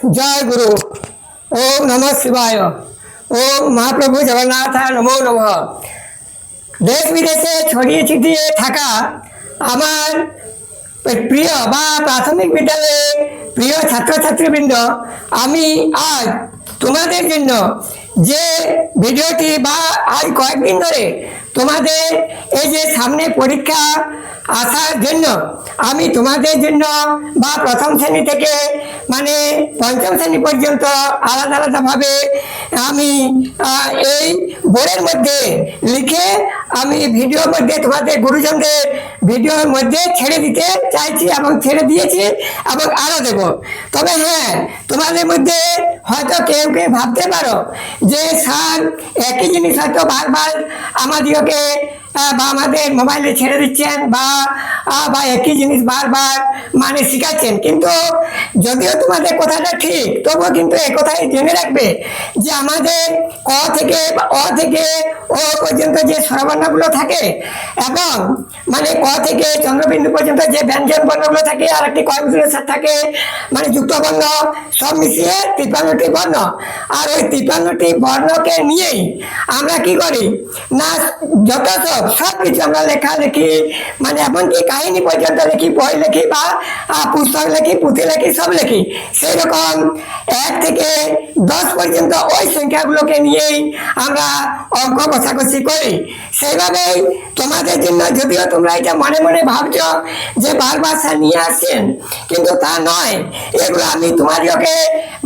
जय गुरु। ओम नमः शिवाय। ओम महाप्रभु जगन्नाथ नमो नमः। দেশ বিদেশে ছড়িয়ে ছিটিয়ে থাকা আমার প্রিয় বা প্রাথমিক বিদ্যালয়ে প্রিয় ছাত্রছাত্রীবৃন্দ, আমি আজ তোমাদের জন্য যে ভিডিওটি বা আজ কয়েকদিন ধরে তোমাদের এই যে সামনে পরীক্ষা আসার জন্য আমি তোমাদের জন্য বা প্রথম শ্রেণী থেকে মানে পঞ্চম শ্রেণী পর্যন্ত আলাদা আলাদাভাবে আমি এই বোর্ডের মধ্যে লিখে আমি ভিডিওর মধ্যে তোমাদের গুরুজনদের ভিডিওর মধ্যে ছেড়ে দিতে চাইছি এবং ছেড়ে দিয়েছি এবং আরও দেব। তবে হ্যাঁ, তোমাদের মধ্যে হয়তো কেউ কেউ ভাবতে পারো যে স্যার একই জিনিস হয়তো বারবার আমাদেরকে বা আমাদের মোবাইলে ছেড়ে দিচ্ছেন বা একই জিনিস বারবার মানে শেখাচ্ছেন, কিন্তু যদিও তোমাদের কথাটা ঠিক তবুও কিন্তু এই কথাই জেনে রাখবে যে আমাদের ক থেকে অ থেকে ও পর্যন্ত যে স্বরবর্ণগুলো থাকে এবং মানে ক থেকে চন্দ্রবিন্দু পর্যন্ত যে ব্যঞ্জন বর্ণগুলো থাকে আর একটি কনফিগারেশন থাকে মানে যুক্ত বর্ণ, সব মিশিয়ে 53টি বর্ণ। আর ওই 53টি বর্ণকে নিয়েই আমরা কি করি না, যত সব কিছু আমরা লেখালেখি মানে এমনকি কাহিনী পর্যন্ত লিখি, বই লিখি বা পুস্তক লিখি, পুঁথি লিখি, সব লিখি। সেই রকম 1 থেকে 10 পর্যন্ত ওই সংখ্যাগুলোকে নিয়েই আমরা অঙ্ক কষাকষি করি। সেইভাবেই তোমাদের জন্য, যদিও তোমরা এটা মনে মনে ভাবছ যে বারবার স্যার নিয়ে আসছেন, কিন্তু তা নয়। এগুলো আমি তোমাদেরকে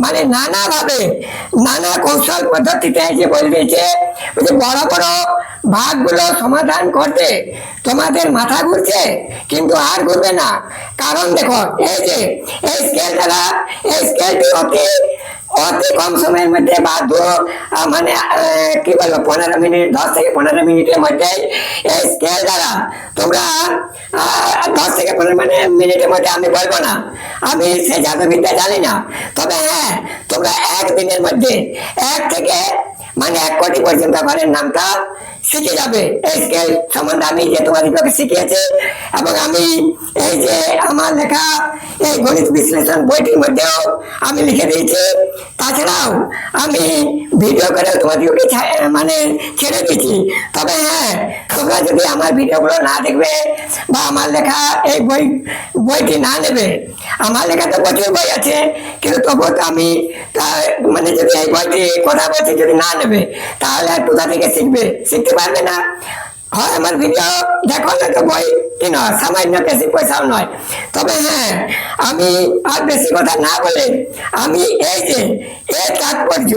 মানে নানাভাবে নানা কৌশল পদ্ধতিতে যে বলে দিয়েছে যে বড় বড় ভাগগুলো সমাধান করতে তোমাদের মাথা ঘুরছে, কিন্তু আর ঘুরবে না। কারণ দেখো, এই যে এই স্কেল দ্বারা এই স্কেলটি অতি কম সময়ের মধ্যে বা মানে কি বলবো 15 মিনিট 10 থেকে 15 মিনিটের মধ্যে এই স্কেল দ্বারা তোমরা 10 থেকে 15 মিনিটের মধ্যে আমি বলবো না, আমি সে জাদুবিদ্যা জানি না। তবে হ্যাঁ, তোমরা একদিনের মধ্যে 1 থেকে মানে 1 কোটি পর্যন্ত ঘরের নামটা শিখে যাবে। এই স্কেল সম্বন্ধে আমি যে তোমাদেরকে শিখিয়েছি এবং আমি এই যে আমার লেখা এই গণিত বিশ্লেষণ বইটির মধ্যেও আমি লিখে দিয়েছি। তাছাড়াও আমি ভিডিও করে তোমাদেরকে মানে ছেড়ে দিয়েছি। তবে হ্যাঁ, তোমরা যদি আমার ভিডিওগুলো না দেখবে বা আমার লেখা এই বইটি না নেবে, আমার লেখা তো প্রচুর বই আছে, কিন্তু তবুও তো আমি মানে যদি এই বইটি কথা বলছি যদি না নেবে তাহলে আর কোথা থেকে শিখতে পারবে না। হয় আমার ভিডিও দেখো না তো বই কিনো, সামান্য বেশি পয়সাও নয়। তবে হ্যাঁ, আমি আর বেশি কথা না বলে আমি এই যে এর তাৎপর্য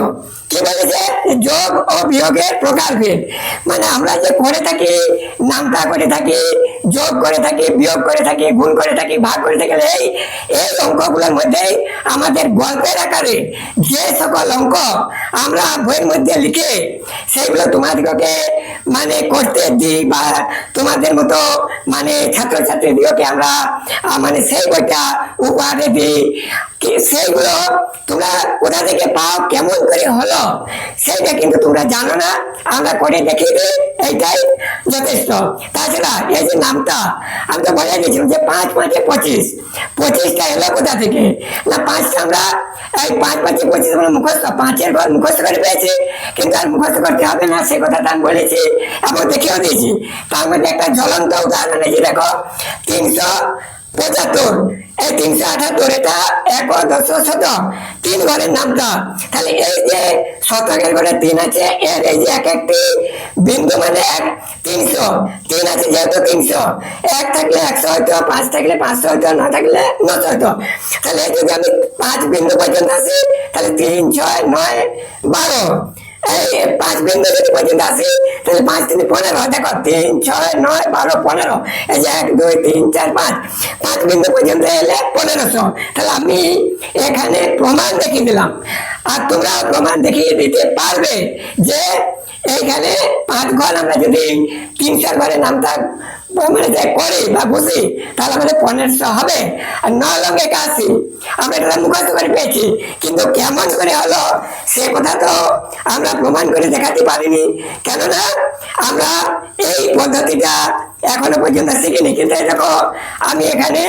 কি বলেছে, যোগ ও বিয়োগের প্রকারভেদ, মানে আমরা যে করে থাকি, নামতা করে থাকি, যোগ করে থাকি, বিয়োগ করে থাকি, গুণ করে থাকি, ভাগ করে থাকি, এই অঙ্কগুলোর মধ্যেই আমাদের গল্পের আকারে যে সকল অঙ্ক আমরা বইয়ের মধ্যে লিখে সেইগুলো তোমাদেরকে মানে করতে দিই বা তোমাদের মতো মানে ছাত্রছাত্রীদেরকে আমরা মানে সেই বইটা উপহারে দিই, সেইগুলো তোমরা কোথা থেকে পাও, কেমন করে হলো সেইটা কিন্তু তোমরা জানো না। আমরা করে দেখিয়ে দিই, এইটাই যথেষ্ট। তাছাড়া এই যে নামটা আমি তো বলে দিয়েছিলাম যে 5 5 25, 25টা এলো কোথা থেকে না, 5টা আমরা এই 5 5 25 আমরা মুখস্থ 5-এর ঘর মুখস্থ করে পেয়েছি, কিন্তু আর মুখস্থ করতে হবে না সে কথাটা আমি বলেছি এবং দেখিয়েও দিয়েছি। তার মধ্যে একটা জ্বলন্ত উদাহরণ আছে, দেখো 375, এই 378 এটা 1 10 শত 3 ঘরের নামটা। তাহলে এই যে শতকের ঘরে 3 আছে, এর এই যে এক একটি বিন্দু মানে 300, 3 আছে যেহেতু 300, 1 থাকলে 100 হইতো, 5 থাকলে 500 হইতো, 9 থাকলে 900 হইতো। তাহলে যদি আমি 5 বিন্দু পর্যন্ত আসি তাহলে 3 6 9 12, এই 5 বিন্দু যদি পর্যন্ত আসি তাহলে 5 3 15, দেখো 3 6 9 12 15, এই যে 1 2 3 4 5 বিন্দু পর্যন্ত এলে 1500। তাহলে আমি এখানে প্রমাণ দেখিয়ে দিলাম, আর তোমরা প্রমাণ দেখিয়ে দিতে পারবে যে এইখানে 5 ঘর আমরা যদি 3 4 ঘরের নামটা মানে করি বা বুঝি তাহলে আমাদের 1500 হবে। আর 9 লঙ্গে 81 আমরা এটা মুখস্থ করে পেয়েছি, কিন্তু কেমন করে হলো সে কথা তো আমরা প্রমাণ করে দেখাতে পারিনি, কেননা আমরা এই পদ্ধতিটা এখনো পর্যন্ত শিখিনি। কিন্তু দেখো আমি এখানে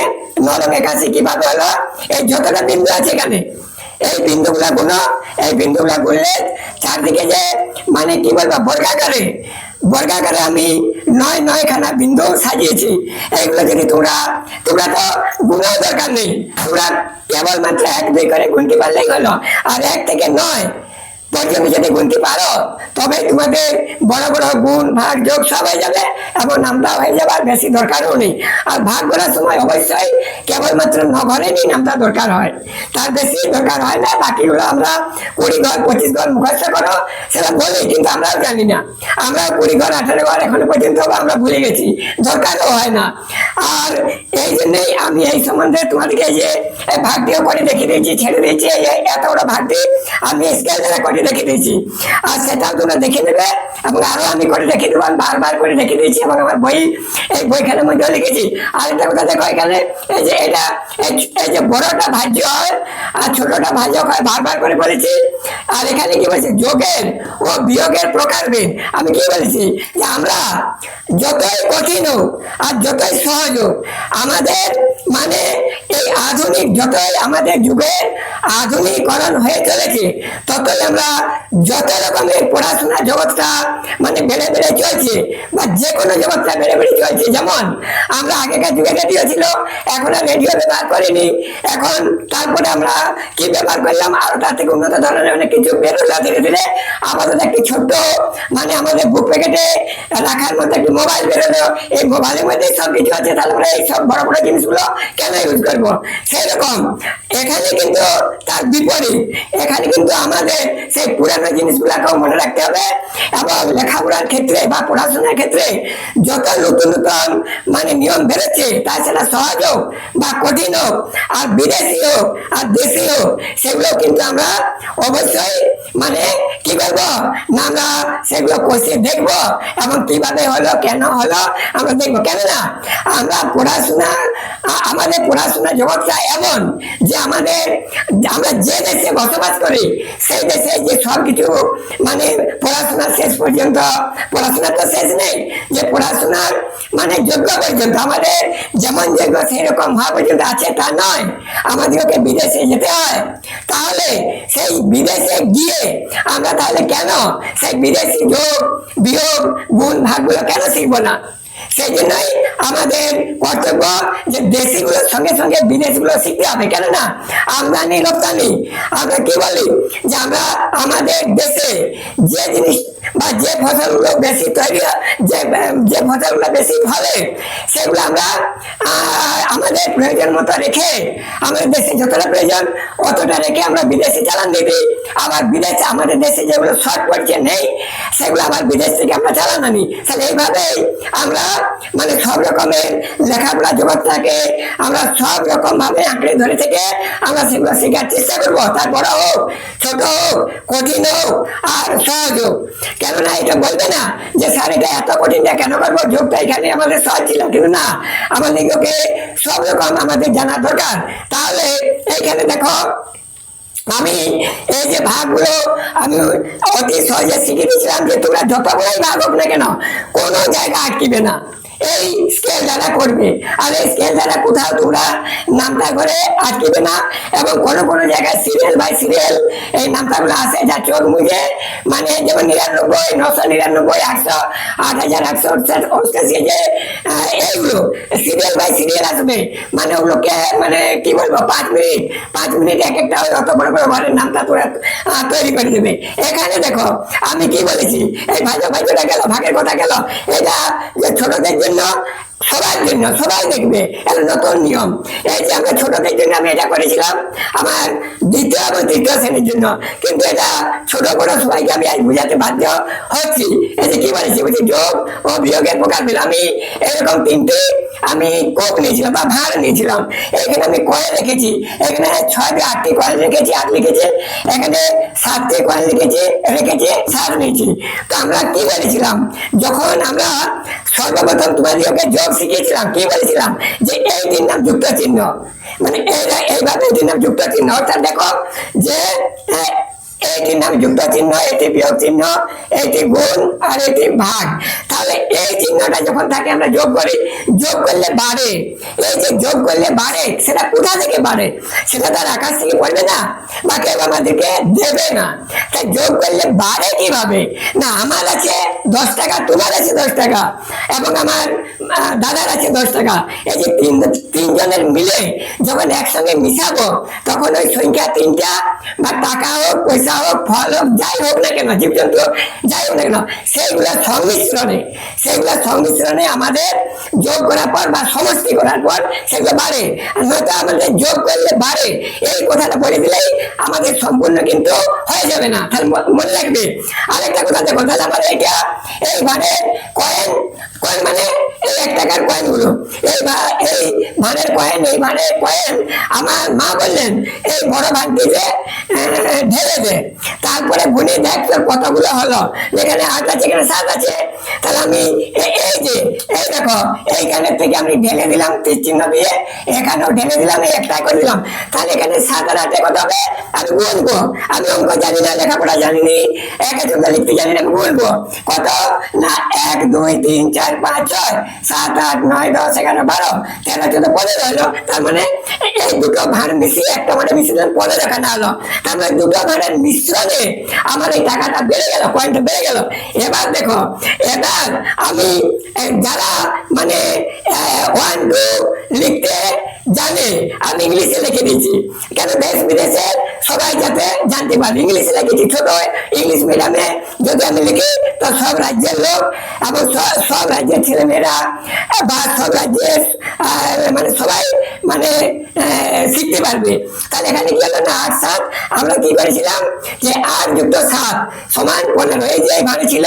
9 লঙ্গে 81 কিভাবে হলো, এই যতটা বিন্দু আছে এখানে এই বিন্দুগুলা গুলো, এই বিন্দুগুলা গুনলে চারদিকে যে মানে কি বলবো বর্গাকারে আমি 9খানা বিন্দু সাজিয়েছি। এইগুলো যদি তোমরা তোমরা তো গুণাও দরকার নেই, তোমরা কেবলমাত্র 1-2 করে গুনতে পারলেই হলো। আর 1 থেকে 9 পর্যন্ত যদি গুনতে পারো তবে তোমাদের বড় বড় গুণ ভাগ যোগ সব হয়ে যাবে এবং নামটা হয়ে যাবে, আর বেশি দরকারও নেই। আর ভাগ করার সময় অবশ্যই কেবলমাত্র 9 ঘরেরই নামটা দরকার হয়, তার বেশি দরকার হয় না। বাকিগুলো আমরা 20 ঘর 25 ঘর মুখস্থ করো সেটা বলি, কিন্তু আমরাও জানি না। আমরা 20 ঘর 18 ঘর এখনো পর্যন্ত আমরা ভুলে গেছি, দরকারও হয় না। আর এই জন্যই আমি এই সম্বন্ধে তোমাদেরকে যে ভাগ দিয়ে করে দেখিয়ে দিয়েছি, ছেড়ে দিয়েছি। এত বড় ভাগ দিয়ে আমি স্কেল দ্বারা করে দেখে দিয়েছি, আর সেটাও তোমরা দেখে নেবে। এবং আরো আমি করে দেখে দেবো, বারবার করে দেখে দিয়েছি এবং আমার এই বইখানের মধ্যেও লিখেছি। আর একটা কথা দেখো, এখানে এই যে এটা এই যে বড়টা ভাজ্য হয় আর ছোটটা ভাজক হয়, বারবার করে বলেছি। আর এখানে কি বলছে, যোগের ও বিয়োগের প্রকারভেদ। আমি কি বলেছি যে আমরা যতই কঠিন হোক আর যতই সহজ হোক, আমাদের মানে এই আধুনিক যতই আমাদের যুগের আধুনিকরণ হয়ে চলেছে, ততই আমরা যত রকমের পড়াশোনা জগৎটা মানে বেড়ে বেড়ে চলছে, বা যে কোনো জগৎটা বেড়ে বেড়ে চলছে। যেমন আমরা আগেকার যুগে রেডিও ছিল, এখন আর রেডিও ব্যবহার করিনি। এখন তারপরে আমরা কি ব্যবহার করলাম, আরো তার থেকে উন্নত ধরনের অনেক কিছু বেরোলো ধীরে ধীরে। আমাদের একটি ছোট্ট মানে আমাদের বুক প্যাকেটে রাখার মতো একটি মোবাইল বেরোলো, এই মোবাইলের মধ্যে সব কিছু আছে, তাহলে আমরা এই সব বড় বড় জিনিসগুলো কেন ইউজ করবো? সেরকম এখানে কিন্তু তার বিপরীত, এখানে কিন্তু আমাদের সেই পুরানো জিনিসগুলাকেও মনে রাখতে হবে। এবং লেখাপড়ার ক্ষেত্রে বা পড়াশোনার ক্ষেত্রে যত নতুন নতুন মানে নিয়ম বেরোচ্ছে, তা সেটা সহজ হোক বা কঠিন হোক, আর বিদেশি হোক আর দেশি হোক, সেগুলো কিন্তু আমরা অবশ্যই মানে কি করবো না, আমরা সেগুলো কষে দেখবো এবং কিভাবে হলো কেন হলো আমরা দেখবো। কেননা আমরা আমাদের পড়াশোনা জগৎটা এমন যে আমরা যে দেশে বসবাস করি সেই দেশে যে সব কিছু মানে পড়াশোনা শেষ পর্যন্ত, পড়াশোনা তো শেষ নেই, যে পড়াশোনার মানে যোগ্য পর্যন্ত আমাদের যেমন যোগ্য সেই রকম হওয়া পর্যন্ত আছে তা নয়, আমাদেরকে বিদেশে যেতে হয়। তাহলে সেই বিদেশে গিয়ে আমরা তাহলে কেন সেই বিদেশি যোগ বিয়োগ গুণ ভাগগুলো কেন শিখবো না? সেই জন্যই আমাদের কর্তব্য যে দেশিগুলোর সঙ্গে সঙ্গে বিদেশগুলো শিখতে হবে। কেননা আমদানি রপ্তানি, আমরা কি বলি যে আমরা আমাদের দেশে যে জিনিস বা যে ফসলগুলো বেশি তৈরি, যে ফসলগুলো বেশি ফলে, সেগুলো আমরা আমাদের প্রয়োজন মতো রেখে, আমাদের দেশে যতটা প্রয়োজন অতটা রেখে আমরা বিদেশে চালান দিয়ে দিই। আবার বিদেশে আমাদের দেশে যেগুলো শর্ট পড়ছে নেই, সেগুলো আবার বিদেশ থেকে আমরা চালান আনি। তাহলে এইভাবেই আমরা মানে সব রকমের লেখাপড়া জগৎটাকে আমরা সব রকম ভাবে আঁকড়ে ধরে থেকে আমরা সেগুলো শেখার চেষ্টা করবো। তার বড় হোক ছোট হোক কঠিন হোক আর সহজ হোক। কেননা এটা বলবে না যে স্যার এটা এত কঠিনটা কেন করবো, যোগটা এখানে আমাদের সহজ ছিল, কিন্তু না, আমাদেরকে সব রকম আমাদের জানা দরকার। তাহলে এইখানে দেখো আমি এই যে ভাগগুলো আমি অতি সহজে শিখে দিয়েছিলাম যে তোমরা যত বড়ই ভাগ হোক না কেন কোনো জায়গা আটকিবে না, এই স্কেল দ্বারা করবে। আর এই স্কেল দ্বারা কোথাও তোমরা নামটা করে আটকিবে না। এবং কোনো কোনো জায়গায় সিরিয়াল বাই সিরিয়াল এই নামটাগুলো আসে, যা চোখ মুজে মানে যেমন 99, 999, 800, 8888, যে এইগুলো সিরিয়াল বাই সিরিয়াল আসবে। মানে ওগুলোকে মানে কি বলবো 5 মিনিট এক একটা অত বড় বড় ঘরের নামটা তোরা তৈরি করে দেবে। এখানে দেখো আমি কি বলেছি, এই ভাজটা গেল, ভাগের কথা গেল, এটা যে ছোটদের জন্য সবার জন্য, সবাই দেখবে, এটা নতুন নিয়ম। এই যে আমরা ছোটদের জন্য আমি এটা করেছিলাম আমার 2য় এবং 3য় শ্রেণীর জন্য, কিন্তু এটা ছোট বড় সবাইকে আমি আজ বুঝাতে বাধ্য হচ্ছি। এই যে কি বলেছি, বলছি যোগ ও বিয়োগের প্রকারভেদ। আমি এরকম 3টে আমি কোপ নিয়েছিলাম বা ভার নিয়েছিলাম। এখানে আমি কয়েন রেখেছি, এখানে 6-8টি কয়েন রেখেছি, 8 লিখেছে, এখানে 7টি কয়েন রেখেছে 7 নিয়েছি। তো আমরা কি বলেছিলাম, যখন আমরা সর্বপ্রথম তোমাদেরকে যোগ শিখিয়েছিলাম, কি বলেছিলাম যে এই 3 নাম যুক্ত চিহ্ন, মানে এইভাবে 3 নাম যুক্ত চিহ্ন। অর্থাৎ দেখো যে এইটির নাম যুক্ত চিহ্ন, এটি বিয়োগ চিহ্ন, এটি গুণ আর এটি ভাগ। তাহলে এই চিহ্নটা যখন থাকে আমরা যোগ করি, যোগ করলে বাড়ে। এই যে যোগ করলে বাড়ে, সেটা কোথা থেকে বাড়ে? সেটা তার আকাশ থেকে পড়বে না বা কেউ আমাদেরকে দেবে না। তাই যোগ করলে বাড়ে কিভাবে? না, আমার আছে 10 টাকা, তোমার আছে 10 টাকা এবং আমার দাদার আছে 10 টাকা। এই যে তিনজনের মিলে যখন একসঙ্গে মিশাবো, তখন ওই সংখ্যা তিনটা বা টাকা হোক, পয়সা হোক, ফল হোক, যাই হোক না কেন, জীবজন্তু যাই হোক না কেন, সেইগুলা সংমিশ্রণে আমাদের যোগ করার পর বা সমষ্টি করার পর সেগুলো বাড়ে। নয়তো আমাদের যোগ করলে বাড়ে, এই কথাটা বলে দিলেই আমাদের সম্পূর্ণ কিন্তু হয়ে যাবে না। তাহলে মনে রাখবে। আরেকটা কথা দেখো, তাহলে আমার এইটা এই ভানের কয়েন, কয়েন মানে এই 1 টাকার কয়েন গুলো, এই ভানের কয়েন, এই ভানের কয়েন আমার মা বললেন এই বড় ভাগটিতে ঢেলে দে, তারপরে গুনে দেখ তোর কতগুলো হলো। এখানে 8 আছে, এখানে 7 আছে। তাহলে আমি এই যে এই দেখো, এইখানের থেকে আমি ঢেলে দিলাম তীর চিহ্ন দিয়ে, এখানেও ঢেলে দিলাম, এই একটা করে দিলাম। তাহলে এখানে 7 আর 8 কত হবে? আমি গুনবো। আমি অঙ্ক জানি না, লেখাপড়া জানিনি, একে দুটো লিখতে জানি না, আমি গুনবো কত না 1 2 3 4 5 6 7 8 9 10 11 12 13 14 15 হলো। তার মানে এই দুটো ভার মিশিয়ে একটা মানে মিশিয়ে 15 খানা হলো। তার মানে দুটো ভারের মিশ্রণে আমার এই টাকাটা বেড়ে গেল, কয়েনটা বেড়ে গেল। এবার দেখো, এবার আমি যারা মানে 1 2 লিখতে জানে, আমি ইংলিশে লিখে দিচ্ছি, কেন দেশ বিদেশের সবাই যাতে জানতে পারে। ইংলিশে লিখেছি, ছোট ইংলিশ মিডিয়ামে যদি আমি লিখি, তো সব রাজ্যের লোক এবং সব রাজ্যের ছেলেমেয়েরা বা সব রাজ্যের মানে সবাই মানে শিখতে পারবে। তাহলে এখানে কি হলো না 8 7, আমরা কি করেছিলাম যে 8 যুক্ত 7 সমান 15। এই যে এখানে ছিল,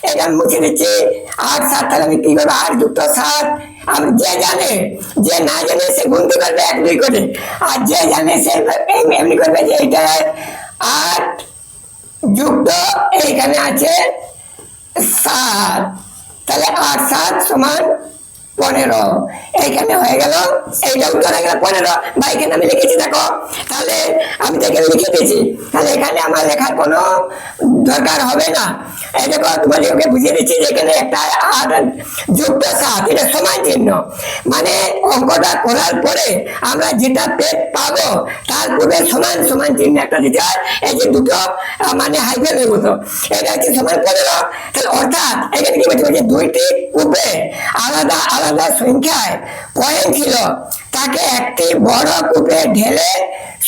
এটা আমি মুছে দিচ্ছি 8 7। তাহলে আমি কি করবো 8 যুক্ত 7, আমি যে জানে, যে না জানে সে গুনতে পারবে 1 2 করে, আর যে জানে সে এমনি করবে যে এইটা 8 যুক্ত এইখানে আছে 7। তাহলে 8 7 সমান 15। এইখানে হয়ে গেল, এইটা উত্তর হয়ে গেল 15। বা এখানে আমি লিখেছি দেখো, তাহলে আমি তো এখানে লিখে দিয়েছি, তাহলে এখানে আমার লেখার কোনো দরকার হবে না। এই দেখো, তোমাদেরকে বুঝিয়ে দিচ্ছি যে এখানে একটা 8 যুক্ত 7, এটা সমান চিহ্ন। মানে অঙ্কটা করার পরে আমরা যেটা পেট পাবো তার পূর্বে সমান সমান চিহ্ন একটা দিতে হয়। এই যে দুটো মানে হাইফেনের মতো, এটা হচ্ছে সমান 15। তাহলে অর্থাৎ এখানে কি বলছে, দুইটি কূপে আলাদা আলাদা সংখ্যায় কয়েন ছিল, তাকে একটি বড় কূপে ঢেলে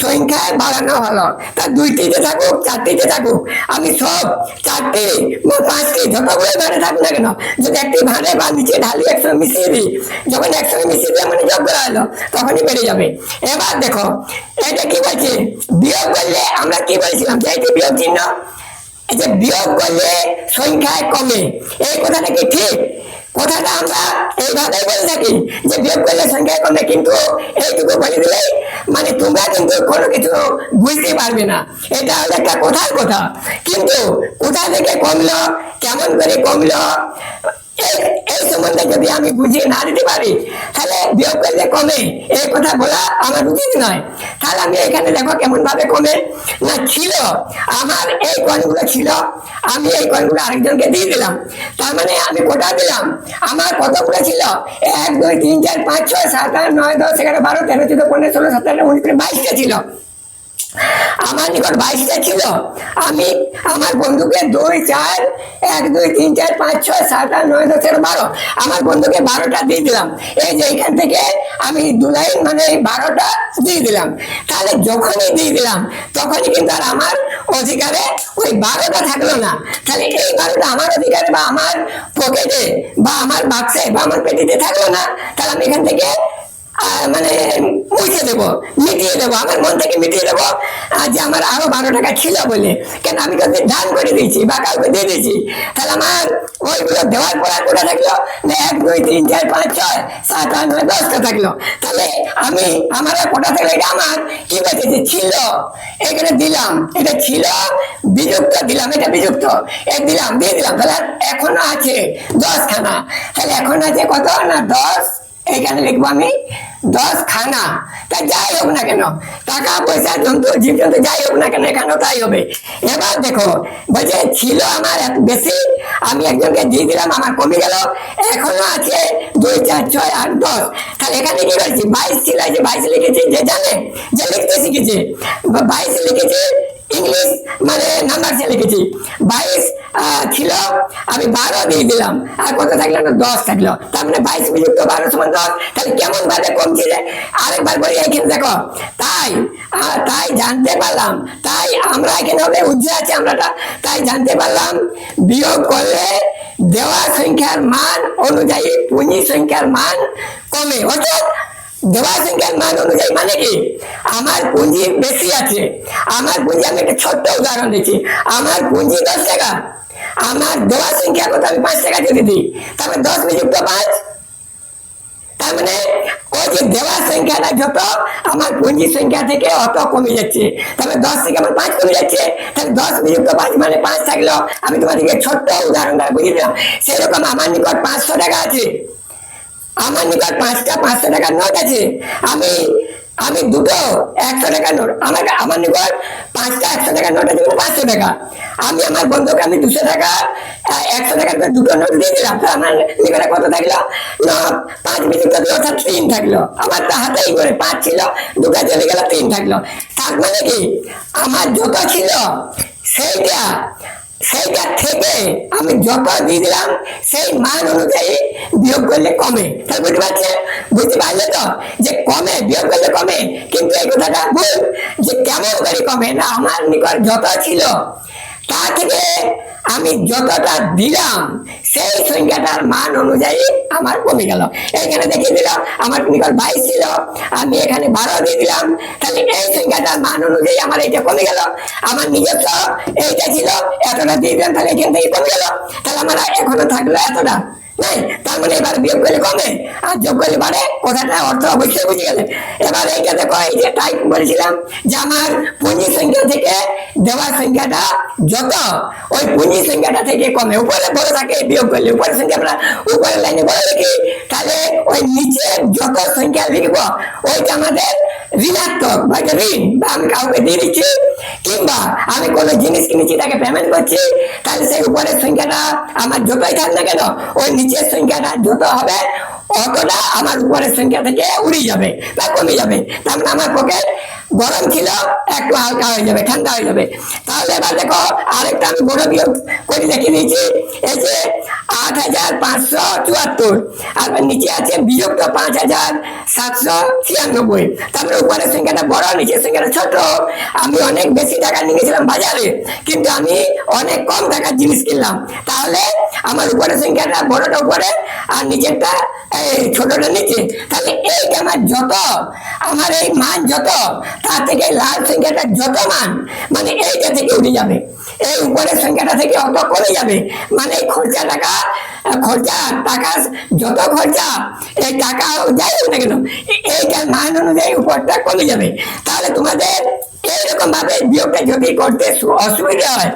সংখ্যায় বাড়ানো হলো। তা 2টিতে থাকুক 4টিতে থাকুক, আমি সব 4টি বা 5টি যতগুলো ভাঁড়ে থাকুক না কেন, যদি একটি ভাঁড়ে বা নিচে ঢালি একসঙ্গে মিশিয়ে দিই, যখন একসঙ্গে মিশিয়ে দিয়ে মানে যোগ করা হলো, তখনই বেড়ে যাবে। এবার দেখো, এটা কি বলছে, বিয়োগ করলে আমরা কি বলেছিলাম যে এটি বিয়োগ চিহ্ন, এই যে বিয়োগ করলে সংখ্যায় কমে, এই কথাটা কি ঠিক? কথাটা আমরা এইভাবে বলে থাকি যে বিয়োগ করলে সংখ্যা কমে, কিন্তু এইটুকু বলে দিলে মানে তোমরা কিন্তু কোনো কিছু বুঝতে পারবে না। এটা হলো একটা কথার কথা, কিন্তু কোথা থেকে কমলো, কেমন করে কমলো, এই সম্বন্ধে যদি আমি বুঝিয়ে না দিতে পারি, তাহলে বিয়োগ করলে কমে এই কথা বলা আমার উচিত নয়। তাহলে আমি এখানে দেখো কেমন ভাবে কমে না, ছিল আমার এই কয়েনগুলো ছিল, আমি এই কয়েনগুলো আরেকজনকে দিয়ে দিলাম। তার মানে আমি কোটা দিলাম, আমার কতগুলো ছিল 1 2 3 4 5 6 7 8 9 10 11 12 13 14 15 16 17 18 19 22টা ছিল। আমার নিকট 22টা ছিল। আমি আমার বন্ধুকে 2 4 1 2 3 4 5 6 7 8 9 10 11 12, আমার বন্ধুকে 12টা দিয়ে দিলাম। এই যে এখান থেকে আমি 2 লাইন মানে 12টা দিয়ে দিলাম। তাহলে যখনই দিয়ে দিলাম তখনই কিন্তু আর আমার অধিকারে ওই 12টা থাকলো না। তাহলে এই 12টা আমার অধিকারে বা আমার পকেটে বা আমার বাক্সে বা আমার পেটিতে থাকলো না। তাহলে আমি এখান থেকে মানে মুছে দেবো, মিটিয়ে দেবো, আমার মন থেকে মিটিয়ে দেবো যে আমার আরো 12 টাকা ছিল বলে। কেন আমি কাউকে দান করে দিয়েছি বা কাউকে দিয়ে দিয়েছি, তাহলে আমার ওইগুলো দেওয়ার পর আর কোটা থাকলো না 1 2 3 4 5 6 7 8 9 10টা থাকলো। তাহলে আমি আমার কোটা থাকলে এটা আমার কি বলছে ছিল, এখানে দিলাম, এটা ছিল বিযুক্ত দিলাম, এটা বিযুক্ত দিলাম, দিয়ে দিলাম। তাহলে এখনো আছে 10 খানা। তাহলে এখন আছে কত না 10, এখানে লিখবো আমি 10 খানা, তা যাই হোক না কেন, টাকা পয়সা জন্তু জীবজন্তু যাই হোক না কেন, এখানেও তাই হবে। এবার দেখো বলছে ছিল আমার বেশি, আমি একজনকে দিয়ে দিলাম, আমার কমে গেল, এখনো আছে 2 4 6 8 10। তাহলে এখানে কি করেছি, 22 ছিল, যে 22 লিখেছি, যে জানে যে লিখতে শিখেছে 22 লিখেছি, ইংলিশ মানে নাম্বারসে লিখেছি 22 ছিল, আমি 12 দিয়ে দিলাম, আর কত থাকলো না 10 থাকলো, তার মানে 22 বিযুক্ত 12 সমান 10। তাহলে কেমন ভাবে কমছে যায়, আরেকবার বলি এখানে দেখো, তাই তাই জানতে পারলাম, তাই আমরা এখানে হবে উজ্জ্বল আছে আমরাটা, তাই জানতে পারলাম বিয়োগ করলে দেওয়া সংখ্যার মান অনুযায়ী পুঁজি সংখ্যার মান কমে। অর্থাৎ দেওয়া সংখ্যার মান অনুযায়ী মানে কি, আমার পুঁজি বেশি আছে, আমার পুঁজি, আমি একটা ছোট্ট উদাহরণ দিচ্ছি, আমার পুঁজি 10 টাকা, আমার দেওয়া সংখ্যা কত, আমি 5 টাকা যদি দিই, তারপরে 10 বিযুক্ত 5, তার মানে ওই যে দেওয়া সংখ্যাটা যত আমার পুঁজি সংখ্যা থেকে অত কমে যাচ্ছে, তাহলে 10 থেকে আমার 5 কমে যাচ্ছে, তাহলে 10 বিযুক্ত 5 মানে 5 থাকলো। আমি তোমাদেরকে ছোট্ট উদাহরণটা বুঝিয়ে দিলাম। সেরকম আমার নিকট 500 টাকা আছে, আমার নিকট 5টা 500 টাকার নোট আছে, আমি আমি দুটো 100 টাকার নোট, আমার নিকট 5টা 100 টাকার নোট আছে, 500 টাকা। আমি আমার বন্ধুকে আমি 200 টাকা 100 টাকার দুটো নোট দিয়ে দিলাম, আমার নিকটে কত থাকলো না, 5 বিযুক্ত 2 অর্থাৎ 3 থাকলো। আমার তো হাতেই করে 5 ছিল, দুটো চলে গেল, 3 থাকলো। তার মানে কি, আমার যত ছিল সেইটা সেইটা থেকে আমি যত দিয়ে দিলাম সেই মান অনুযায়ী বিয়োগ করলে কমে। তাহলে বুঝতে পারলে তো, যে কমে, বিয়োগ করলে কমে। কিন্তু এই কথাটা ভুল, যে কেমন করে কমে না, আমার নিকট যত ছিল তা থেকে আমি যতটা দিলাম সেই সংখ্যাটার মান অনুযায়ী আমার কমে গেল। এখানে দেখিয়ে দিলাম আমার নিকট 22 ছিল, আমি এখানে 12 দিয়ে দিলাম, তাহলে এই সংখ্যাটার মান অনুযায়ী আমার এটা কমে গেল। আমার নিজস্ব এইটা ছিল, এতটা দিয়ে দিলাম, তাহলে এখান থেকে কমে গেল, তাহলে আমার এখনো থাকলো এতটা নাই। তার মানে এবার বিয়োগ করলে কমে আর যোগ করলে বাড়ে, কথাটা অর্থ অবশ্যই বুঝে গেলে। এবার এইটা দেখো, এই যে টাইপ বলেছিলাম যে আমার পুঁজি সংখ্যা থেকে দেওয়া সংখ্যাটা যত ওই পুঁজি সংখ্যাটা থেকে কমে, উপরে বড় থাকে বিয়োগ করলে উপরের সংখ্যা আমরা উপরের লাইনে বড় লিখি, তাহলে ওই নিচে যত সংখ্যা লিখবো ওইটা আমাদের ঋণাত্মক বা ঋণ, বা আমি কাউকে দিয়ে দিচ্ছি কিংবা আমি কোনো জিনিস কিনেছি তাকে পেমেন্ট করছি, তাহলে সেই উপরের সংখ্যাটা আমার যতই থাক না কেন ওই নিচের সংখ্যাটা যত হবে অতটা আমার উপরের সংখ্যা থেকে উড়ে যাবে বা কমে যাবে। তার মানে আমার পকেট গরম ছিল একটু হালকা হয়ে যাবে, ঠান্ডা হয়ে যাবে। তাহলে এবার দেখো আরেকটা আমি বড় বিয়োগ করে দেখিয়ে দিয়েছি, এই যে 8574, আর নিচে আছে বিযুক্ত 5796। তারপরে উপরের সংখ্যাটা বড়, নিচের সংখ্যাটা ছোট। আমি অনেক বেশি টাকা নিয়ে গেছিলাম বাজারে, কিন্তু আমি অনেক কম টাকার জিনিস কিনলাম, তাহলে আমার উপরের সংখ্যাটা বড়টা উপরে আর নিচেরটা ছোটটা নিচে। তাহলে এইটা আমার যত, আমার এই মান যত, তার থেকে লাল সংখ্যাটা যত মান মানে এইটা থেকে উঠে যাবে, এই উপরের সংখ্যাটা থেকে অত কমে যাবে। মানে খরচা টাকা, খরচা টাকা যত খরচা, এই টাকা যাই হোক না কেন এইটার মান অনুযায়ী উপরটা কমে যাবে। তাহলে তোমাদের এইরকম ভাবে বিয়োগটা যদি করতে অসুবিধা হয়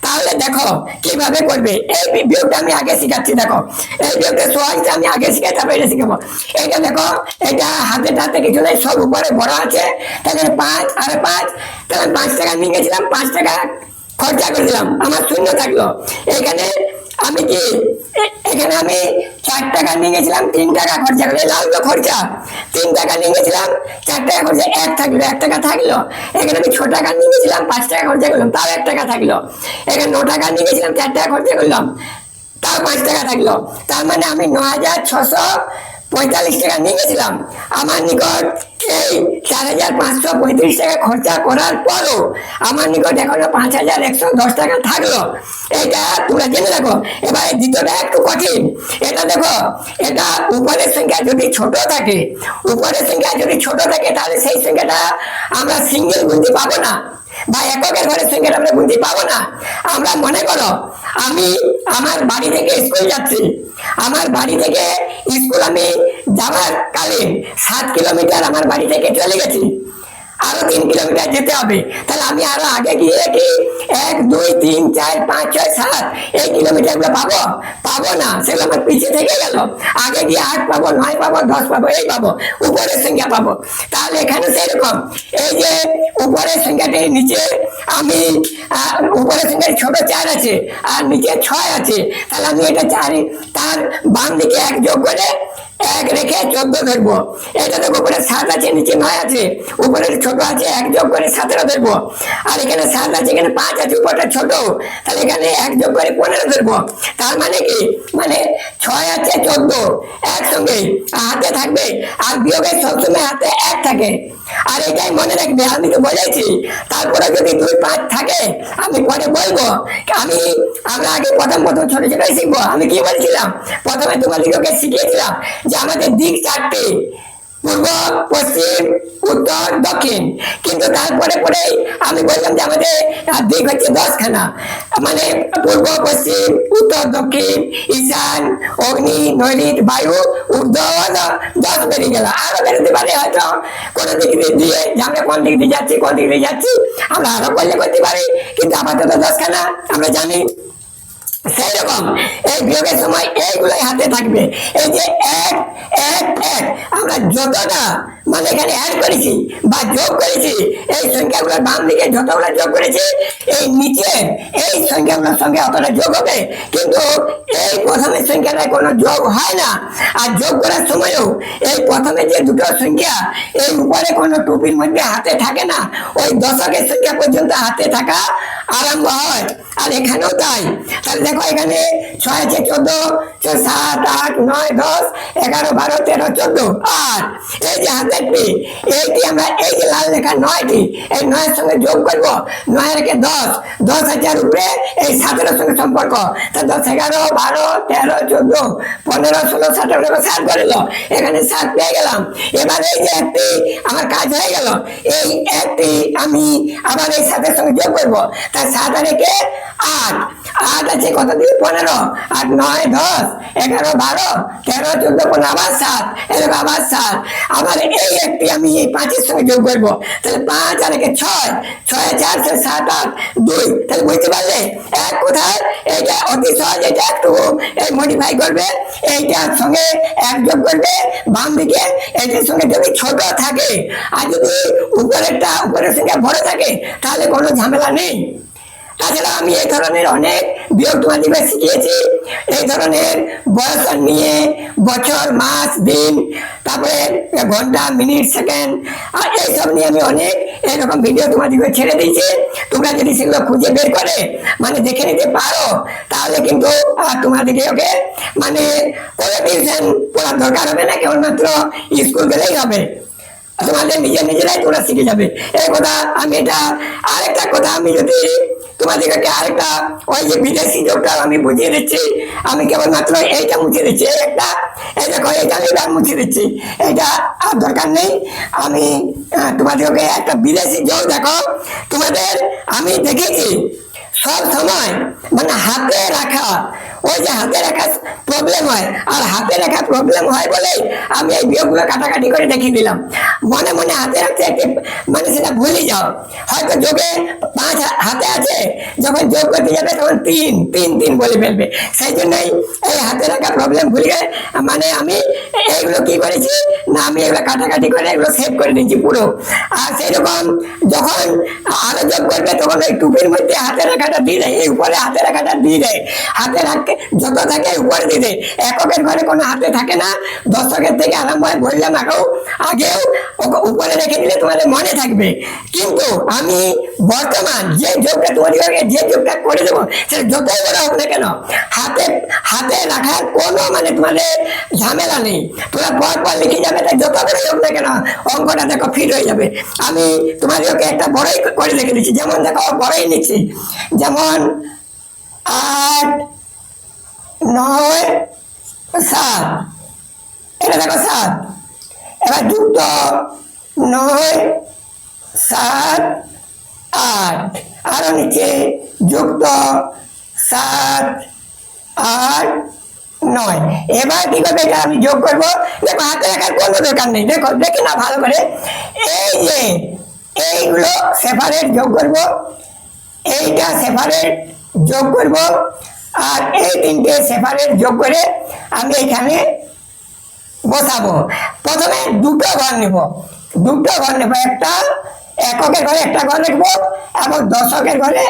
তাহলে দেখো কিভাবে করবে। এই বিয়োগটা আমি আগে শিখাচ্ছি, দেখো এই বিয়োগটা সহজটা আমি আগে শিখাই, তারপরে এটা শিখাবো। এইটা দেখো, এটা হাতে টাতে কিছু নেই, সব উপরে বড় আছে, তাহলে 5 আর 5, তাহলে 5 টাকা নিয়ে গেছিলাম, 5 টাকা খরচা করে দিলাম, আমার শূন্য থাকলো। এখানে আমি কি, এখানে আমি 4 টাকা নিয়ে গেছিলাম, 3 টাকা খরচা করে লাগলো খরচা, 3 টাকা নিয়ে গেছিলাম, 4 টাকা খরচা, 1 থাকলো, 1 টাকা থাকলো। এখানে আমি 6 টাকা নিয়ে গেছিলাম, 5 টাকা খরচা করলাম, তাও 1 টাকা থাকলো। এখানে 9 টাকা নিয়ে গেছিলাম, 4 টাকা খরচা করলাম, তাও 5 টাকা থাকলো। তার মানে আমি 9645 টাকা নিয়ে গেছিলাম, আমার নিকট এই 4535 টাকা খরচা করার পরও আমার নিকট এখনো 5110 টাকা থাকলো। এটা তোমরা জেনে রাখো। এবার দ্বিতীয়টা একটু কঠিন, এটা দেখো, এটা উপরের সংখ্যা যদি ছোট থাকে, উপরের সংখ্যা যদি ছোট থাকে তাহলে সেই সংখ্যাটা আমরা সিঙ্গেল গুনতে পাবো না, বা এককের ঘরের সংখ্যাটা আমরা গুনতে পাবো না। আমরা মনে করো আমি আমার বাড়ি থেকে স্কুল যাচ্ছি, আমার বাড়ি থেকে স্কুল আমি যাওয়ার কালীন 7 কিলোমিটার আমার বাড়ি থেকে চলে গেছি, আরো 3 কিলোমিটার যেতে হবে, তাহলে আমি আরো আগে গিয়ে কি 1 2 3 4 5 6 7 এই কিলোমিটার গুলো পাবো? পাবো না, সেগুলো আমার পিছিয়ে থেকে গেল। আগে গিয়ে 8 পাবো, 9 পাবো, 10 পাবো, এই পাবো, উপরের সংখ্যা পাবো। তাহলে এখানে সেরকম, এই যে উপরের সংখ্যাটির নিচে আমি উপরের সংখ্যায় ছোট 4 আছে আর নিচে 6 আছে, তাহলে আমি এটা 4 তার বাম দিকে 1 যোগ করে 1 রেখে 14 ধরবো। এটা দেখো উপরে 7 আছে, নিচে 9 আছে, উপরে ছোট আছে, 1 যোগ করে 17 ধরবো। আর এখানে 7 আছে, এখানে 5 আছে, উপরটা ছোট, তাহলে এখানে 1 যোগ করে 15 ধরবো। তার মানে কি, মানে 6 আছে 14 একসঙ্গে হাতে থাকবে, আর বিয়োগের সবসময় হাতে 1 থাকে। আর এটাই মনে রাখবে, আমি তো বলেছি। তারপরে যদি 2 5 থাকে আমি পরে বলবো। আমরা আগে প্রথম ছোট ছোট শিখবো। আমি কি বলছিলাম, প্রথমে তোমাদেরকে শিখিয়েছিলাম যে আমাদের দিক 4টি, পূর্ব, পশ্চিম, উত্তর, দক্ষিণ। কিন্তু তারপরে পরে আমি বললাম যে আমাদের দিক হচ্ছে 10খানা, মানে পূর্ব, পশ্চিম, উত্তর, দক্ষিণ, ঈশান, অগ্নি, নৈঋত, বায়ু, ঊর্ধ্ব, 10 বেরিয়ে গেল। আরো বেরোতে পারে হয়তো কোনো দিক দিয়ে, যে আমরা কোন দিক দিয়ে যাচ্ছি, কোন দিক দিয়ে যাচ্ছি আমরা আরো করলে করতে পারি, কিন্তু আপাতত 10খানা আমরা জানি। সেই রকম এই বিয়োগের সময় এইগুলাই হাতে থাকবে। এই যে 1 1 1 আমরা যতটা মানে এখানে অ্যাড করেছি বা যোগ করেছি, এই সংখ্যাগুলোর বাম দিকে যতগুলো যোগ করেছি, এই নিচে এই সংখ্যাগুলোর সঙ্গে অতটা যোগ হবে, কিন্তু এই প্রথমের সংখ্যাটা কোনো যোগ হয় না। আর যোগ করার সময়ও এই প্রথমে যে দুটো সংখ্যা এই উপরে কোনো টুপির মধ্যে হাতে থাকে না, ওই দশকের সংখ্যা পর্যন্ত হাতে থাকা আরম্ভ হয়। আর এখানেও তাই। তাহলে দেখো এখানে 6 আছে 14, 7 8 9 10 11 12 13 14 আর এই যে হাতের পি, এইটি আমরা এই যে লাল লেখা 9টি, এই 9 এর সঙ্গে যোগ করব। 9 রেখে 10, 10 হাজার উপরে এই 7 এর সঙ্গে সম্পর্ক, তা 10 11 12 13 14 15 16 17 7 করে লো, এখানে 7 পেয়ে গেলাম। এবার এই যে একটি আমার কাজ হয়ে গেল, এই একটি আমি আবার এই 7 এর সঙ্গে যোগ করব। তার 7 রেখে 8, 8 আছে কত দিয়ে 15, 8 9 10 11 12 13 14 15 আবার 7, এরকম আবার 7। আবার এই একটি আমি এই 5 এর সঙ্গে যোগ করব, তাহলে 5 আর একে 6, 6 4 7 8 2, তাহলে বুঝতে পারলে এক কোথায়, এটা অতি সহজ। এটা একটু এই মডিফাই করবে, এইটার সঙ্গে 1 যোগ করবে বাম দিকে, এটার সঙ্গে যদি ছোট থাকে আর যদি উপরের সঙ্গে বড় থাকে তাহলে কোনো ঝামেলা নেই। তাছাড়া আমি এই ধরনের অনেক বিয়োগ তোমাদেরকে শিখিয়েছি, এই ধরনের বয়স নিয়ে, বছর, মাস, দিন, তারপরে ঘন্টা, মিনিট, সেকেন্ড, আর এইসব নিয়ে আমি অনেক এরকম ভিডিও তোমাদেরকে ছেড়ে দিয়েছি। তোমরা যদি সেগুলো খুঁজে বের করে মানে দেখে নিতে পারো, তাহলে কিন্তু তোমাদেরকে মানে কোনো টিউশন পড়ার দরকার হবে না, কেবলমাত্র স্কুল গেলেই হবে, তোমাদের নিজেরাই তোমরা শিখে যাবে। এই কথা আমি, এটা আরেকটা কথা আমি যদি তোমাদেরকে আরেকটা ওই যে বিদেশি যোগটা আমি বুঝিয়ে দিচ্ছি। আমি কেবলমাত্র এইটা মুছে দিচ্ছি, একটা এই দেখো এটা আমি মুছে দিচ্ছি, এটা আর দরকার নেই। আমি তোমাদেরকে একটা বিদেশি যোগ দেখো, তোমাদের আমি দেখেছি সব সময় মানে হাতে রাখা, ওই যে হাতে রাখা প্রবলেম হয়, আর হাতে রাখা প্রবলেম হয় বলেই আমি এই বিয়োগগুলো কাটাকাটি করে দেখিয়ে দিলাম। মনে মনে হাতে রাখতে মানে সেটা ভুলে যাও, হয়তো যোগে 5 হাতে আছে, যখন যোগ করতে যাবে তখন 3 3 3 বলে ফেলবে। সেই জন্যই এই হাতে রাখা প্রবলেম ভুলে মানে আমি এইগুলো কি করেছি না, আমি এগুলো কাটাকাটি করে এগুলো সেভ করে নিয়েছি পুরো। আর সেই রকম যখন আরো যোগ করবে তখন ওই টুপির মধ্যে হাতে রাখাটা দিয়ে দেয়, এই উপরে হাতে রাখাটা দিয়ে দেয়, হাতে রাখতে যত থাকে উপরে দিয়ে দেয়। এককের ঘরে কোনো হাতে থাকে না, দশকের থেকে আরম্ভ হয় বললাম আগেও উপরে রেখে দিলে তোমাদের মনে থাকবে। কিন্তু আমি বর্তমান যে যোগটা তোমাদেরকে যে যোগটা করে দেবো, সেটা যতই বড় হোক না কেন, হাতে রাখার কোনো মানে তোমাদের ঝামেলা নেই, তোমরা পর লিখে যাবে, তাই যত বড় হোক না কেন অঙ্কটা দেখো ফিট হয়ে যাবে। আমি তোমাদেরকে একটা বড়ই করে রেখে দিচ্ছি, যেমন দেখো বড়ই নিচ্ছি, যেমন 8 9 7, এটা দেখো 7, এবার যুক্ত 9 7 8, আরো নিচে যুক্ত 7 8 9। এবার কি করবে, এটা আমি যোগ করবো। দেখো হাতে রাখার কোনো দরকার নেই, দেখো দেখে না ভালো করে, এই যে এইগুলো সেপারেট যোগ করব, এইটা সেপারেট যোগ করব, আর এই তিনটে সেপারেট যোগ করে আমি এখানে বসাবো। প্রথমে দুটো ঘর নেব, একটা এককের ঘরে একটা ঘর রাখবো এবং দশকের ঘরে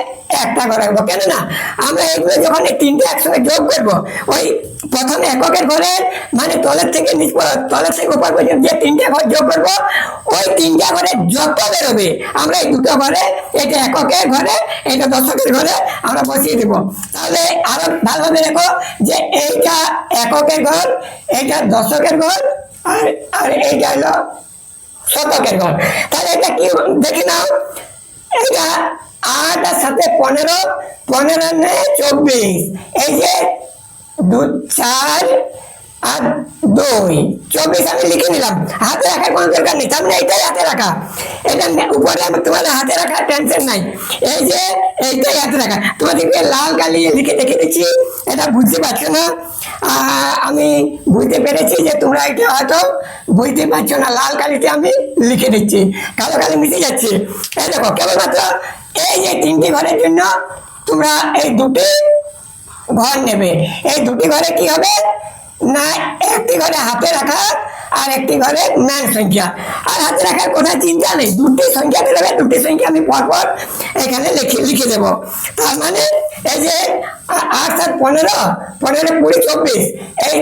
একটা ঘর রাখবো। কেননা আমরা এগুলো যখন এই তিনটে একসঙ্গে যোগ করবো, ওই প্রথমে এককের ঘরে মানে তলের থেকে তলের থেকে উপর পর্যন্ত যে তিনটে ঘর যোগ করবো, ওই তিনটা ঘরে যত বেরোবে আমরা এই দুটো ঘরে, এটা এককের ঘরে এটা দশকের ঘরে আমরা বসিয়ে দেবো। তাহলে আরো ভালোভাবে দেখো যে এইটা এককের ঘর, এইটা দশকের ঘর, আর আর এইটা হলো শতকের ঘর। তাহলে এটা কি দেখি নাও, এটা 8 আর 7 15, 15 নেই 24, এই যে 4 আর 2 24 আমি লিখে নিলাম। হাতে রাখার কোনো দরকার নেই, তার মানে এইটাই হাতে রাখা, এটা উপরে আমি তোমাদের হাতে রাখা টেনশন নাই। এই যে এইটাই হাতে রাখা, তোমাদেরকে লাল কালি লিখে দেখে দিচ্ছি, এটা বুঝতে পারছো না। আমি বুঝতে পেরেছি যে তোমরা এটা হয়তো বুঝতে পারছো না, লাল কালিতে আমি লিখে দিচ্ছি, কালো কালি মিশে যাচ্ছে। এই দেখো কেবলমাত্র এই যে তিনটি ঘরের জন্য তোমরা এই দুটি ঘর নেবে। এই দুটি ঘরে কি হবে না, একটি ঘরে হাতে রাখা আর একটি ঘরে ম্যান সংখ্যা। আর হাতে রাখার কথা চিন্তা নেই, দুটি সংখ্যা বেরোবে, দুটি সংখ্যা আমি পরপর এখানে লিখে দেবো। তার মানে এই যে 8 7 15, 15 20 24, এই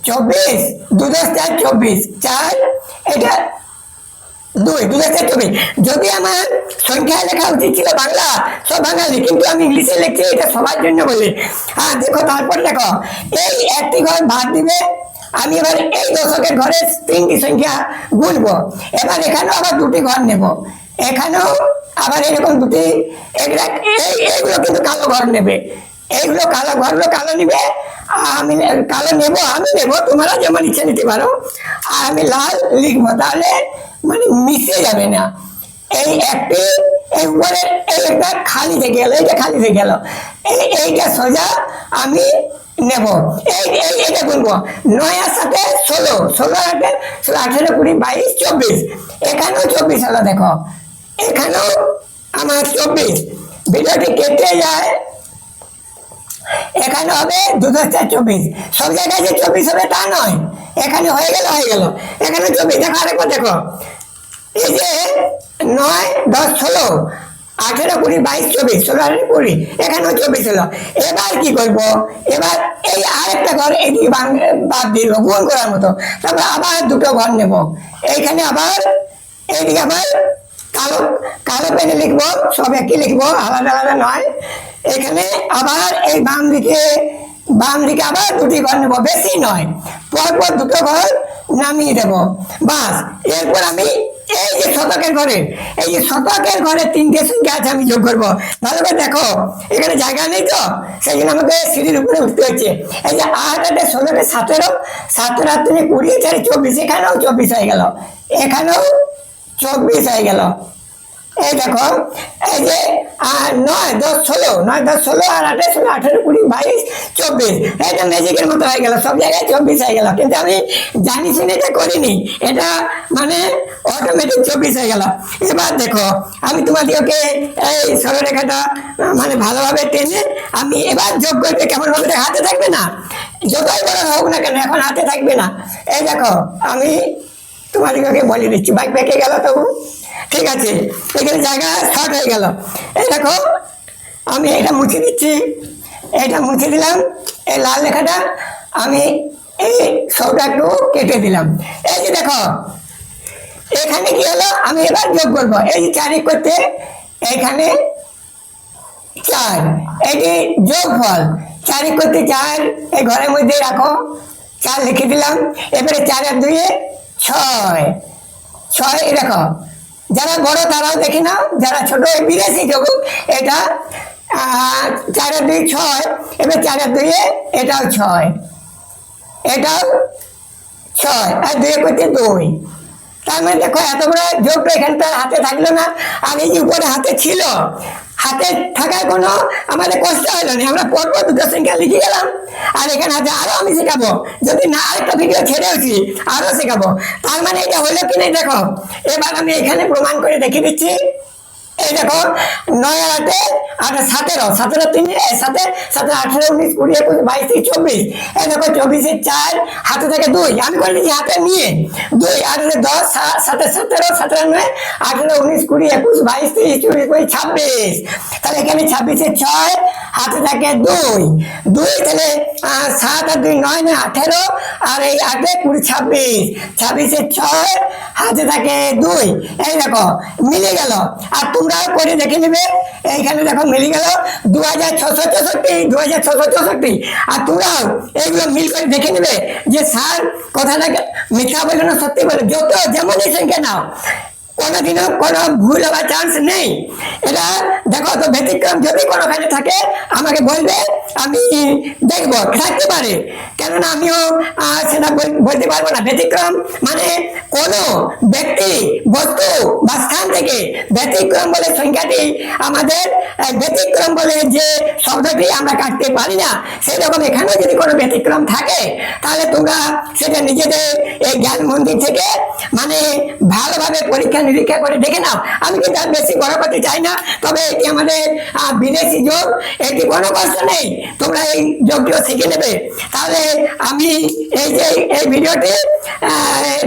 24 2 10 4 24, 4 এটা 2 2 10 4 24। যদি আমার সংখ্যায় লেখা উচিত ছিল বাংলা, সব বাঙালি, কিন্তু আমি ইংলিশে লিখছি, এটা সবার জন্য বলি। আর দেখো তারপর দেখো এই একটি ঘর ভাগ দিবে, আমি এবার এই দশকের ঘরে তিনটি সংখ্যা গুনবো। এবার এখানেও আবার দুটি ঘর নেব, এখানেও আবার এরকম দুটি, এইগুলো কিন্তু কালো ঘর নেবে, এইগুলো কালো ঘরগুলো কালো নিবে, আমি কালো নেব, আমি নেব, তোমরা যেমন ইচ্ছে নিতে পারো। আর আমি লাল লিখবো, তাহলে মানে মিশে যাবে না। এই একটি এই উপরে এই একটা খালি থেকে গেল, এইটা খালি থেকে গেল, এইটা সোজা আমি নেব, এইটা গুনবো। 9 আর 7 16, 16 আর 18 20 22 24, এখানেও 24 হলো, দেখো এখানেও আমার 24। ভিডিওটি কেটে যায়, এখানে হবে 2 10 4 24, সব জায়গায় যে 24 হবে তা নয়, এখানে হয়ে গেল, এখানে 24। দেখো আরেকবার দেখো, এই যে 9 10 16 18 20 22 24, 16 18 20, এখানেও 24 হলো। এবার কি করবো, এবার এই আরেকটা ঘর এদিকে বাদ দিল গুণ করার মতো, তারপর আবার দুটো ঘর নেব, এইখানে আবার এইদিকে আবার কালো কালো পেনে লিখবো, সব একই লিখবো, আলাদা আলাদা নয়। এখানে আবার এই বাম দিকে আবার দুটি ঘর নেবো, বেশি নয়, পরপর দুটো ঘর নামিয়ে দেবো, বাস। এরপর আমি এই যে শতকের ঘরে তিনটে সংখ্যা আছে, আমি যোগ করবো। ভালো করে দেখো, এখানে জায়গা নেই তো, সেই জন্য আমাকে সিঁড়ির উপরে উঠতে হচ্ছে। এই যে 8 8 16 17, 17 আর 3 20 4 24, এখানেও 24 হয়ে গেল, এখানেও 24 হয়ে গেল। এই দেখো এই যে 9 10 16, 9 10 16 আর 8 16 18 20 22 24, এটা ম্যাজিকের মতো হয়ে গেল, সব জায়গায় 24 হয়ে গেল, কিন্তু আমি জানি শুনে এটা করিনি, এটা মানে অটোমেটিক 24 হয়ে গেল। এবার দেখো আমি তোমাদেরকে এই সরলরেখাটা মানে ভালোভাবে টেনে আমি এবার যোগ করবে, কেমন ভাবে হাতে থাকবে না, যতই বড় হোক না কেন এখন হাতে থাকবে না। এই দেখো আমি তোমাদেরকে বলে দিচ্ছি, বাইক বেঁকে গেল তবু ঠিক আছে, এখানে জায়গা শর্ট হয়ে গেল। এই দেখো আমি এটা মুছে দিচ্ছি, এটা মুছে দিলাম, এই লাল লেখাটা আমি এই সবটা একটু কেটে দিলাম। এই যে দেখো এখানে কি হলো, আমি এবার যোগ করবো, এই যে 4 করতে এখানে 4, এটি যোগফল, 4 করতে 4, এই ঘরের মধ্যে রাখো, 4 লিখে দিলাম। এবারে 4 আর 2 6, 6 দেখো, যারা বড় তারাও দেখে নাও, যারা ছোট 82 যোগ, এটা 4 আর 2 6, এবার 4 আর 2 এটাও 6, এটাও 6 আর 2 করতে 2। তার মানে দেখো এত বড় যোগটা এখানটা হাতে থাকলো না, আর এই যে উপরে হাতে ছিল, হাতে থাকার কোনো আমাদের কষ্ট হলো না, আমরা পর্ব দুটো সংখ্যা লিখে গেলাম। আর এখানে হাতে আরো আমি শেখাবো, যদি না আরেকটা ভিডিও ছেড়েওছি আরো শেখাবো। তার মানে এটা হলো কি না দেখো, এবার আমি এখানে প্রমাণ করে দেখিয়ে দিচ্ছি। এই দেখো 9 আর 8 17, 17 3 সাথে 17 18 19 20 21 22 23 24। এই দেখো 24 4 হাতে থাকে 2, আমি করে দিচ্ছি হাতে নিয়ে 2 8 10 7 17 17 9 18 19 20 21 22 23 24 26। তাহলে এখানে 26 6 হাতে থাকে 2 2, তাহলে 7 আর 2 9 9 18, আর এই 8 20 26 26 6 হাতে থাকে 2। এই দেখো মিলে গেল। আর তোমরাও করে দেখে নেবে, এইখানে দেখো মিলে গেল 2664 2664। আর তোমরাও এইগুলো মিল করে দেখে নেবে যে স্যার কথাটাকে মিথ্যা বলে না সত্যি বলে, যত যেমনই সংখ্যা নাও কোনোদিনও কোনো ভুল হওয়ার চান্স নেই। এটা দেখো তো ব্যতিক্রম যদি কোনোখানে থাকে আমাকে বলবে, আমি দেখবো থাকতে পারে, কেননা আমিও সেটা বলতে পারবো না। ব্যতিক্রম মানে কোনো ব্যক্তি বস্তু বা স্থান থেকে ব্যতিক্রম বলে সংখ্যাটি আমাদের ব্যতিক্রম বলে যে শব্দটি আমরা কাটতে পারি না, সেরকম এখানেও যদি কোনো ব্যতিক্রম থাকে তাহলে তোমরা সেটা নিজেদের এই জ্ঞান মন্দির থেকে মানে ভালোভাবে পরীক্ষা নিরীক্ষা করে দেখে নাও। আমি কিন্তু আর বেশি বড় করতে চাই না, তবে এটি আমাদের বিদেশি যোগ, এটি কোনো কষ্ট নেই, তোমরা এই যোগটিও শিখে নেবে। তাহলে আমি এই যে এই ভিডিওটি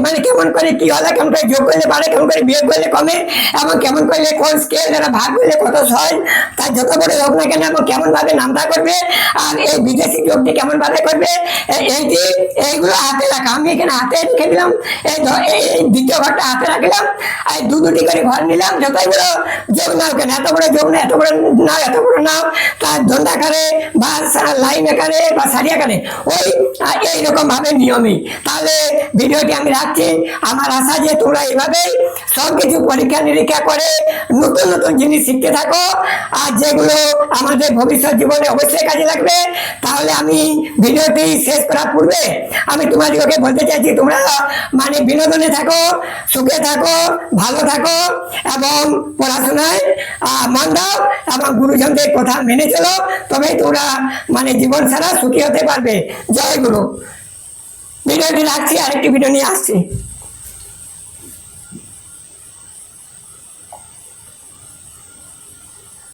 মানে কেমন করে কি হলো, কেমন করে যোগ করলে পারে, কেমন করে বিয়োগ করলে কমে, এবং কেমন করলে কোন স্কেল দ্বারা ভাগ করলে কত হয়, তার যত বড় হোক না কেন এবং কেমন ভাবে নামটা করবে, আর এই বিদেশি যোগটি কেমন ভাবে করবে, এইগুলো হাতে রাখা। আমি এখানে হাতে রেখে দিলাম, এই দ্বিতীয় ঘরটা হাতে রাখলাম, আর দুটি করে ঘর নিলাম। যতগুলো যোগ নাও কেন, এত বড় যোগ না, এত বড় নাও, এত বড় নাও, তার দণ্ডাকারে বা লাইন আকারে বা সারি আকারে, ওই এইরকম ভাবে নিয়মই। তাহলে ভিডিওটি আমি রাখছি। আমার আশা যে তোমরা এইভাবেই সবকিছু পরীক্ষা নিরীক্ষা করে নতুন নতুন জিনিস শিখতে থাকো, আর যেগুলো আমাদের ভবিষ্যৎ জীবনে অবশ্যই কাজে লাগবে। তাহলে আমি ভিডিওটি শেষ করার পূর্বে আমি তোমাদেরকে বলতে চাইছি, তোমরা মানে বিনোদনে থাকো, সুখে থাকো, ভালো থাকো, এবং পড়াশোনায় মন দাও, এবং গুরুজনদের কথা মেনে চলো, তবেই তোমরা মানে জীবন সারা সুখী হতে পারবে। জয় গুরু। ভিডিওটি রাখছি, আরেকটি ভিডিও নিয়ে আসছি।